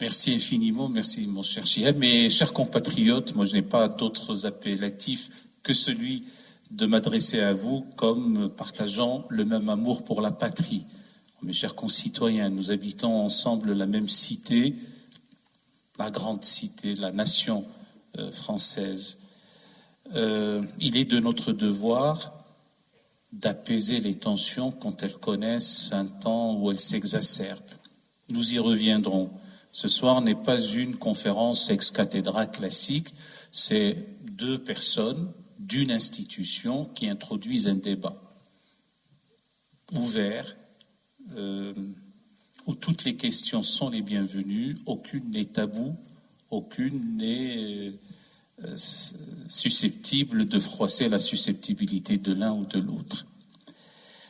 Merci infiniment, merci mon cher Chihab. Mes chers compatriotes, moi je n'ai pas d'autres appellatifs que celui de m'adresser à vous comme partageant le même amour pour la patrie. Mes chers concitoyens, nous habitons ensemble la même cité, la grande cité, la nation française. Il est de notre devoir d'apaiser les tensions quand elles connaissent un temps où elles s'exacerbent. Nous y reviendrons. Ce soir n'est pas une conférence ex cathedra classique, c'est deux personnes d'une institution qui introduisent un débat ouvert, où toutes les questions sont les bienvenues, aucune n'est taboue, aucune n'est susceptible de froisser la susceptibilité de l'un ou de l'autre.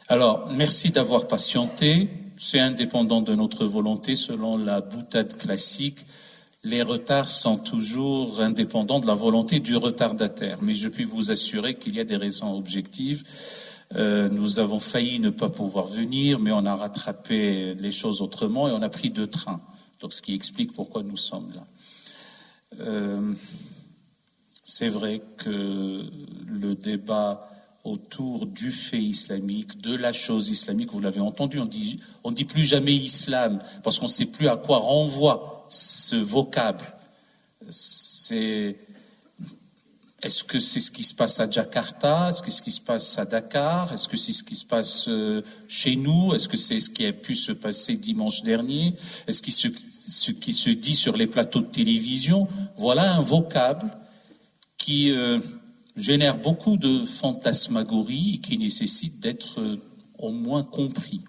Alors, merci d'avoir patienté. C'est indépendant de notre volonté. Selon la boutade classique, les retards sont toujours indépendants de la volonté du retardataire. Mais je puis vous assurer qu'il y a des raisons objectives. Nous avons failli ne pas pouvoir venir, mais on a rattrapé les choses autrement et on a pris 2 trains. Donc, ce qui explique pourquoi nous sommes là. C'est vrai que le débat autour du fait islamique, de la chose islamique, vous l'avez entendu, on dit plus jamais islam, parce qu'on ne sait plus à quoi renvoie ce vocable. Est-ce que c'est ce qui se passe à Jakarta? Est-ce que c'est ce qui se passe à Dakar? Est-ce que c'est ce qui se passe chez nous? Est-ce que c'est ce qui a pu se passer dimanche dernier? Est-ce que ce qui se dit sur les plateaux de télévision? Voilà un vocable qui génère beaucoup de fantasmagories et qui nécessite d'être au moins compris.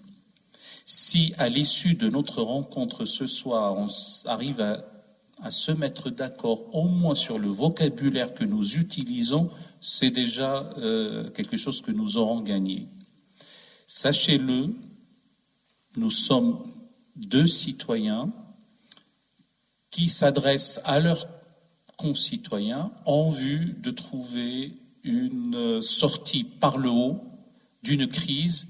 Si, à l'issue de notre rencontre ce soir, on arrive à se mettre d'accord au moins sur le vocabulaire que nous utilisons, c'est déjà quelque chose que nous aurons gagné. Sachez-le, nous sommes 2 citoyens qui s'adressent à leurs concitoyens en vue de trouver une sortie par le haut d'une crise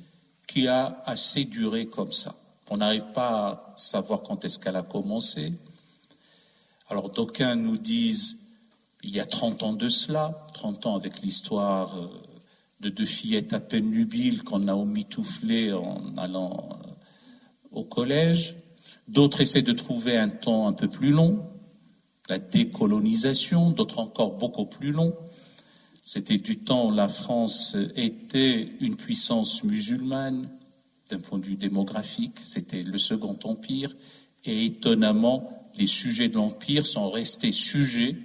qui a assez duré comme ça. On n'arrive pas à savoir quand est-ce qu'elle a commencé. Alors d'aucuns nous disent, il y a 30 ans de cela, 30 ans avec l'histoire de 2 fillettes à peine nubiles qu'on a omitouflées en allant au collège. D'autres essaient de trouver un temps un peu plus long, la décolonisation, d'autres encore beaucoup plus long. C'était du temps où la France était une puissance musulmane d'un point de vue démographique, c'était le Second Empire, et étonnamment, les sujets de l'Empire sont restés sujets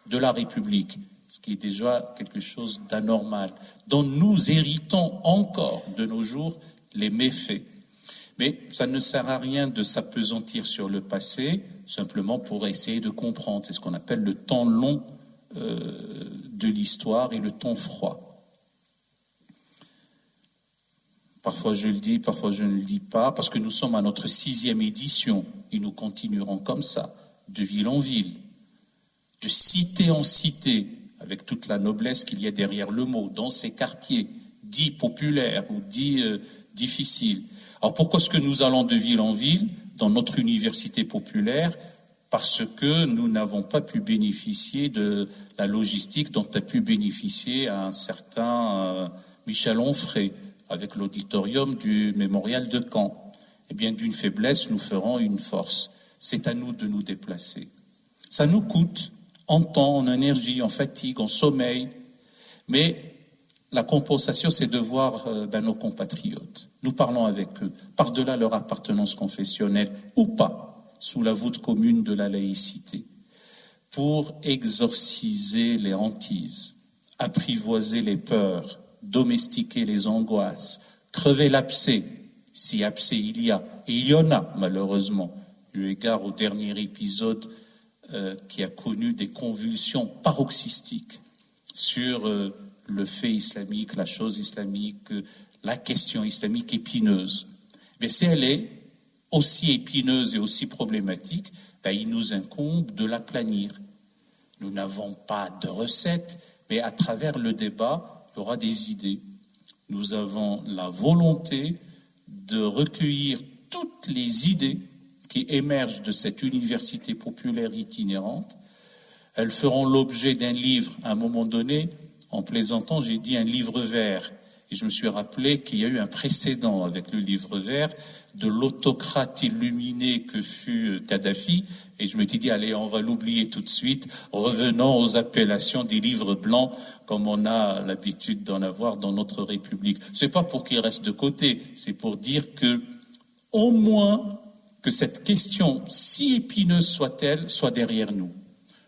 de la République, ce qui est déjà quelque chose d'anormal, dont nous héritons encore de nos jours les méfaits. Mais ça ne sert à rien de s'appesantir sur le passé, simplement pour essayer de comprendre. C'est ce qu'on appelle le temps long de l'histoire et le temps froid. Parfois je le dis, parfois je ne le dis pas, parce que nous sommes à notre 6e édition et nous continuerons comme ça, de ville en ville, de cité en cité, avec toute la noblesse qu'il y a derrière le mot, dans ces quartiers dits populaires ou dits difficiles. Alors pourquoi est-ce que nous allons de ville en ville dans notre université populaire? Parce que nous n'avons pas pu bénéficier de la logistique dont a pu bénéficier un certain Michel Onfray avec l'auditorium du mémorial de Caen. Eh bien, d'une faiblesse, nous ferons une force. C'est à nous de nous déplacer. Ça nous coûte en temps, en énergie, en fatigue, en sommeil, mais la compensation, c'est de voir nos compatriotes. Nous parlons avec eux, par-delà leur appartenance confessionnelle ou pas, sous la voûte commune de la laïcité, pour exorciser les hantises, apprivoiser les peurs, domestiquer les angoisses, crever l'abcès, si abcès il y a, et il y en a malheureusement, eu égard au dernier épisode qui a connu des convulsions paroxystiques sur le fait islamique, la chose islamique, la question islamique épineuse. Mais si elle est aussi épineuse et aussi problématique, il nous incombe de l'aplanir. Nous n'avons pas de recette, mais à travers le débat, il y aura des idées. Nous avons la volonté de recueillir toutes les idées qui émergent de cette université populaire itinérante. Elles feront l'objet d'un livre. À un moment donné, en plaisantant, j'ai dit un livre vert. Et je me suis rappelé qu'il y a eu un précédent avec le livre vert de l'autocrate illuminé que fut Kadhafi. Et je me suis dit, allez, on va l'oublier tout de suite. Revenons aux appellations des livres blancs, comme on a l'habitude d'en avoir dans notre République. C'est pas pour qu'il reste de côté, c'est pour dire que, au moins, que cette question, si épineuse soit-elle, soit derrière nous.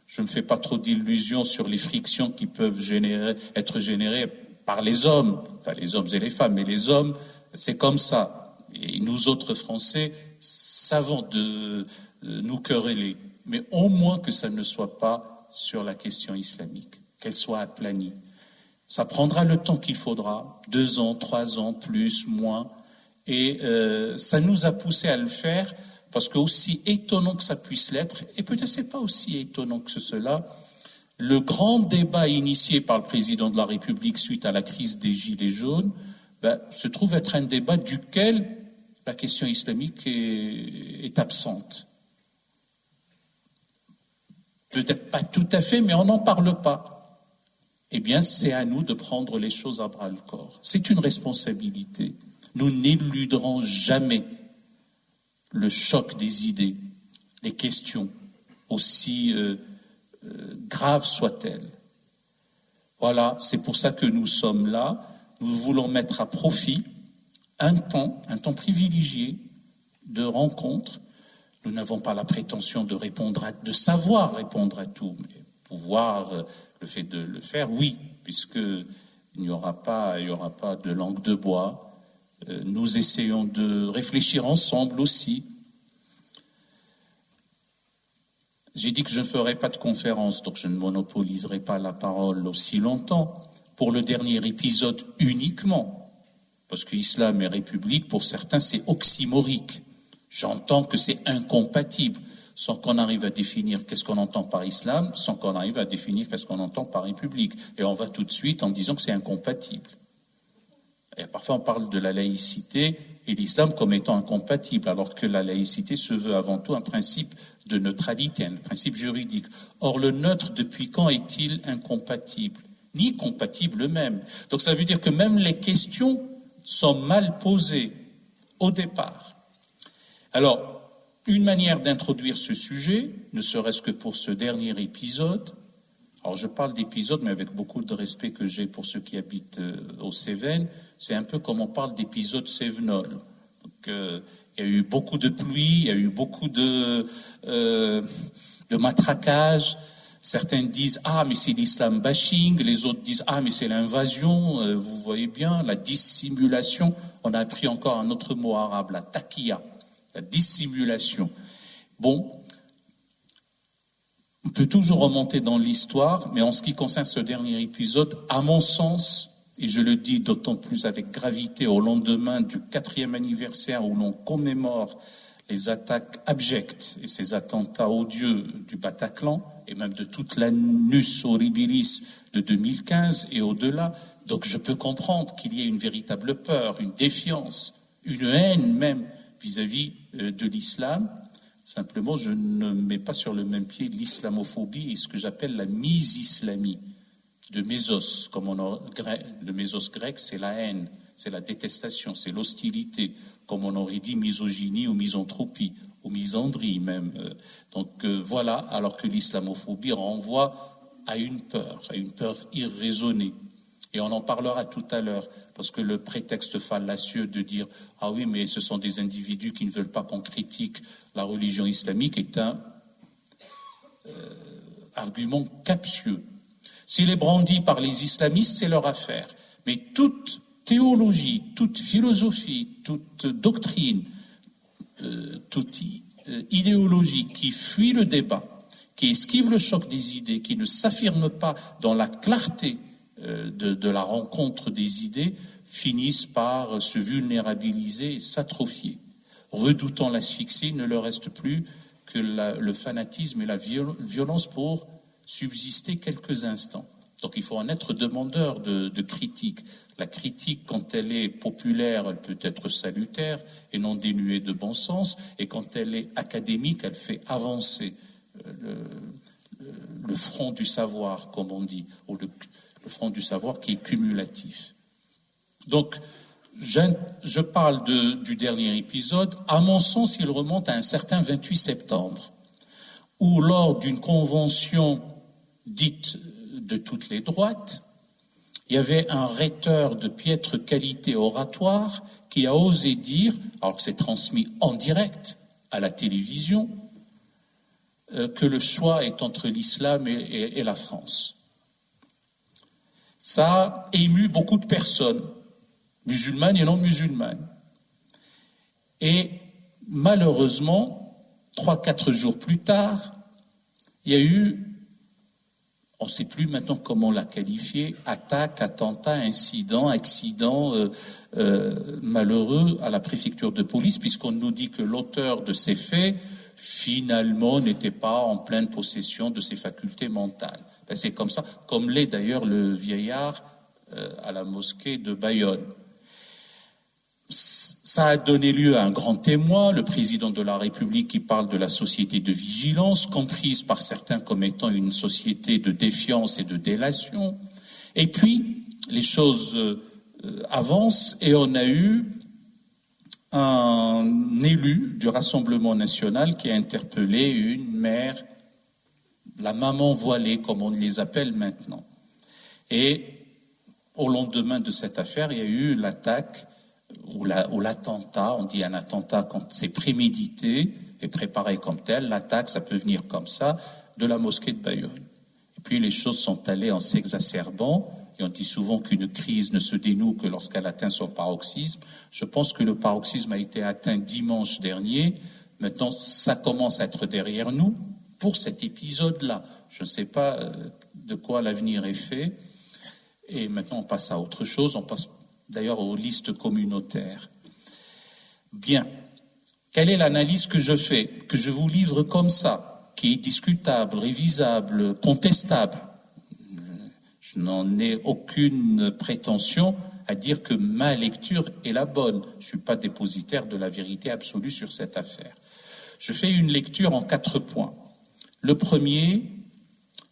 Je ne me fais pas trop d'illusions sur les frictions qui peuvent être générées par les hommes, enfin les hommes et les femmes, mais les hommes, c'est comme ça. Et nous autres Français savons de nous quereller, mais au moins que ça ne soit pas sur la question islamique, qu'elle soit aplanie. Ça prendra le temps qu'il faudra, 2 ans, 3 ans, plus, moins, et ça nous a poussé à le faire. Parce que aussi étonnant que ça puisse l'être, et peut-être c'est pas aussi étonnant que cela, le grand débat initié par le président de la République suite à la crise des Gilets jaunes, se trouve être un débat duquel la question islamique est absente. Peut-être pas tout à fait, mais on n'en parle pas. Eh bien, c'est à nous de prendre les choses à bras-le-corps. C'est une responsabilité. Nous n'éluderons jamais le choc des idées, les questions, aussi graves soient-elles. Voilà, c'est pour ça que nous sommes là. Nous voulons mettre à profit un temps privilégié de rencontre. Nous n'avons pas la prétention de savoir répondre à tout, mais pouvoir, le fait de le faire, oui, puisque il n'y aura pas de langue de bois. Nous essayons de réfléchir ensemble aussi. J'ai dit que je ne ferai pas de conférence, donc je ne monopoliserai pas la parole aussi longtemps. Pour le dernier épisode uniquement, parce que islam et république, pour certains, c'est oxymorique. J'entends que c'est incompatible, sans qu'on arrive à définir qu'est-ce qu'on entend par islam, sans qu'on arrive à définir qu'est-ce qu'on entend par république. Et on va tout de suite en disant que c'est incompatible. Et parfois, on parle de la laïcité et l'islam comme étant incompatible, alors que la laïcité se veut avant tout un principe de neutralité, un principe juridique. Or, le neutre, depuis quand est-il incompatible? Ni compatible même. Donc, ça veut dire que même les questions sont mal posées au départ. Alors, une manière d'introduire ce sujet, ne serait-ce que pour ce dernier épisode, alors je parle d'épisode, mais avec beaucoup de respect que j'ai pour ceux qui habitent aux Cévennes, c'est un peu comme on parle d'épisode Cévenol. Donc, il y a eu beaucoup de pluie, il y a eu beaucoup de matraquage. Certains disent « Ah, mais c'est l'islam bashing », les autres disent « Ah, mais c'est l'invasion ». Vous voyez bien, la dissimulation. On a appris encore un autre mot arabe, la taqiya, la dissimulation. Bon, on peut toujours remonter dans l'histoire, mais en ce qui concerne ce dernier épisode, à mon sens, et je le dis d'autant plus avec gravité au lendemain du 4e anniversaire où l'on commémore les attaques abjectes et ces attentats odieux du Bataclan, et même de toute l'annus horribilis de 2015 et au-delà, donc je peux comprendre qu'il y ait une véritable peur, une défiance, une haine même vis-à-vis de l'islam. Simplement, je ne mets pas sur le même pied l'islamophobie et ce que j'appelle la misislamie de mésos. Le mésos grec, c'est la haine, c'est la détestation, c'est l'hostilité, comme on aurait dit misogynie ou misanthropie, ou misandrie même. Donc voilà, alors que l'islamophobie renvoie à une peur irraisonnée. Et on en parlera tout à l'heure, parce que le prétexte fallacieux de dire « Ah oui, mais ce sont des individus qui ne veulent pas qu'on critique la religion islamique » est un argument captieux. S'il est brandi par les islamistes, c'est leur affaire. Mais toute théologie, toute philosophie, toute doctrine, toute idéologie qui fuit le débat, qui esquive le choc des idées, qui ne s'affirme pas dans la clarté de la rencontre des idées, finissent par se vulnérabiliser et s'atrophier. Redoutant l'asphyxie, il ne leur reste plus que le fanatisme et la violence pour subsister quelques instants. Donc il faut en être demandeur de critique. La critique, quand elle est populaire, elle peut être salutaire et non dénuée de bon sens. Et quand elle est académique, elle fait avancer le front du savoir, comme on dit, ou le front du savoir qui est cumulatif. Donc, je parle du dernier épisode. À mon sens, il remonte à un certain 28 septembre, où lors d'une convention dite de toutes les droites, il y avait un rhéteur de piètre qualité oratoire qui a osé dire, alors que c'est transmis en direct à la télévision, que le choix est entre l'islam et la France. Ça a ému beaucoup de personnes, musulmanes et non musulmanes. Et malheureusement, 3-4 jours plus tard, il y a eu, on ne sait plus maintenant comment la qualifier, attaque, attentat, incident, accident malheureux à la préfecture de police, puisqu'on nous dit que l'auteur de ces faits, finalement, n'était pas en pleine possession de ses facultés mentales. Ben, c'est comme ça, comme l'est d'ailleurs le vieillard à la mosquée de Bayonne. Ça a donné lieu à un grand témoin, le président de la République, qui parle de la société de vigilance, comprise par certains comme étant une société de défiance et de délation. Et puis, les choses avancent et on a eu un élu du Rassemblement national qui a interpellé une mère, la maman voilée, comme on les appelle maintenant. Et au lendemain de cette affaire, il y a eu l'attaque ou l'attentat, on dit un attentat quand c'est prémédité et préparé comme tel, l'attaque, ça peut venir comme ça, de la mosquée de Bayonne. Et puis les choses sont allées en s'exacerbant, et on dit souvent qu'une crise ne se dénoue que lorsqu'elle atteint son paroxysme. Je pense que le paroxysme a été atteint dimanche dernier, maintenant ça commence à être derrière nous pour cet épisode-là. Je ne sais pas de quoi l'avenir est fait, et maintenant on passe à autre chose, on passe d'ailleurs aux listes communautaires. Bien. Quelle est l'analyse que je fais, que je vous livre comme ça, qui est discutable, révisable, contestable? Je n'en ai aucune prétention à dire que ma lecture est la bonne. Je ne suis pas dépositaire de la vérité absolue sur cette affaire. Je fais une lecture en 4 points. Le premier,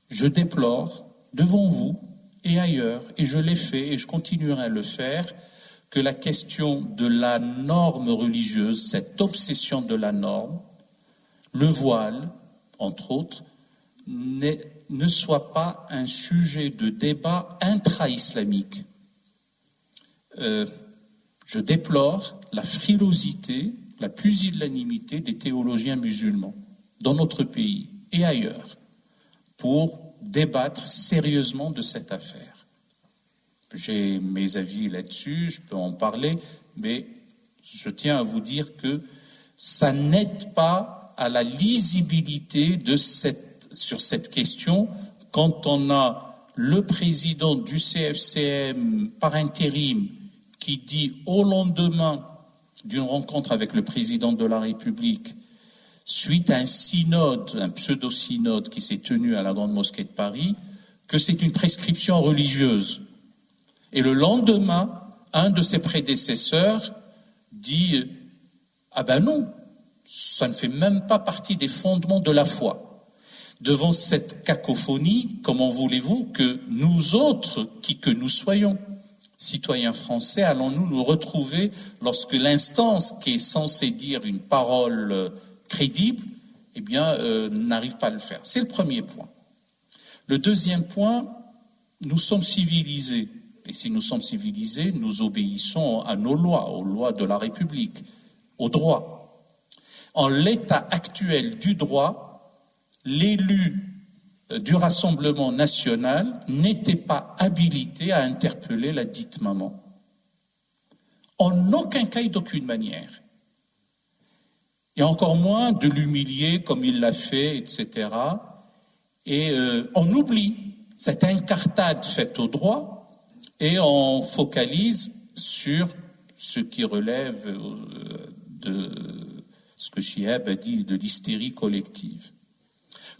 je déplore devant vous et ailleurs, et je l'ai fait et je continuerai à le faire, que la question de la norme religieuse, cette obsession de la norme, le voile, entre autres, ne soit pas un sujet de débat intra-islamique. Je déplore la frilosité, la pusillanimité des théologiens musulmans dans notre pays et ailleurs pour débattre sérieusement de cette affaire. J'ai mes avis là-dessus, je peux en parler, mais je tiens à vous dire que ça n'aide pas à la lisibilité sur cette question quand on a le président du CFCM par intérim qui dit au lendemain d'une rencontre avec le président de la République, suite à un synode, un pseudo-synode qui s'est tenu à la Grande Mosquée de Paris, que c'est une prescription religieuse. Et le lendemain, un de ses prédécesseurs dit « Ah ben non, ça ne fait même pas partie des fondements de la foi. » Devant cette cacophonie, comment voulez-vous que nous autres, qui que nous soyons, citoyens français, allons-nous nous retrouver lorsque l'instance qui est censée dire une parole crédible, eh bien, n'arrive pas à le faire. C'est le premier point. Le deuxième point, nous sommes civilisés. Et si nous sommes civilisés, nous obéissons à nos lois, aux lois de la République, au droit. En l'état actuel du droit, l'élu du Rassemblement national n'était pas habilité à interpeller la dite maman. En aucun cas et d'aucune manière. Et encore moins de l'humilier comme il l'a fait, etc. Et on oublie cette incartade faite au droit et on focalise sur ce qui relève de ce que Chihab a dit, de l'hystérie collective.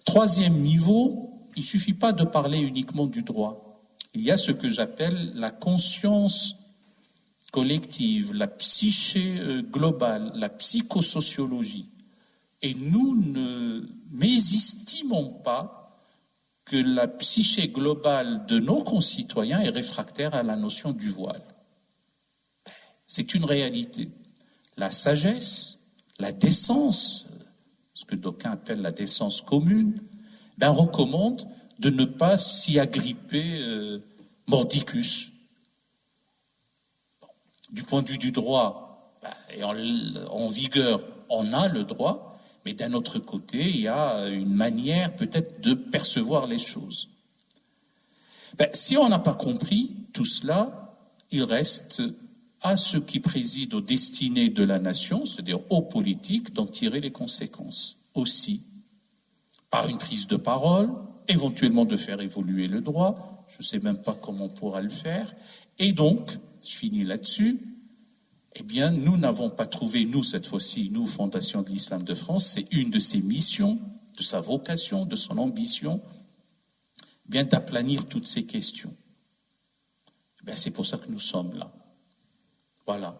Troisième niveau, il ne suffit pas de parler uniquement du droit. Il y a ce que j'appelle la conscience collective, la psyché globale, la psychosociologie. Et nous ne mésestimons pas que la psyché globale de nos concitoyens est réfractaire à la notion du voile. C'est une réalité. La sagesse, la décence, ce que d'aucuns appellent la décence commune, recommande de ne pas s'y agripper mordicus. Du point de vue du droit, et en vigueur, on a le droit, mais d'un autre côté, il y a une manière peut-être de percevoir les choses. Si on n'a pas compris tout cela, il reste à ceux qui président aux destinées de la nation, c'est-à-dire aux politiques, d'en tirer les conséquences aussi, par une prise de parole, éventuellement de faire évoluer le droit, je ne sais même pas comment on pourra le faire, et donc, je finis là-dessus, nous n'avons pas trouvé, nous cette fois-ci, nous, Fondation de l'Islam de France, c'est une de ses missions, de sa vocation, de son ambition, d'aplanir toutes ces questions. C'est pour ça que nous sommes là. Voilà.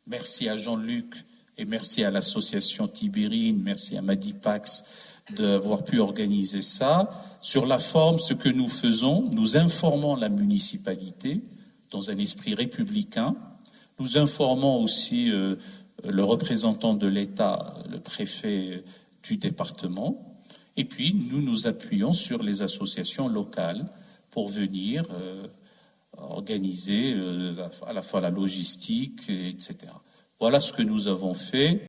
Merci à Jean-Luc et merci à l'association Tibérine, merci à Madipax d'avoir pu organiser ça. Sur la forme, ce que nous faisons, nous informons la municipalité dans un esprit républicain. Nous informons aussi le représentant de l'État, le préfet du département. Et puis, nous nous appuyons sur les associations locales pour venir organiser à la fois la logistique, etc. Voilà ce que nous avons fait.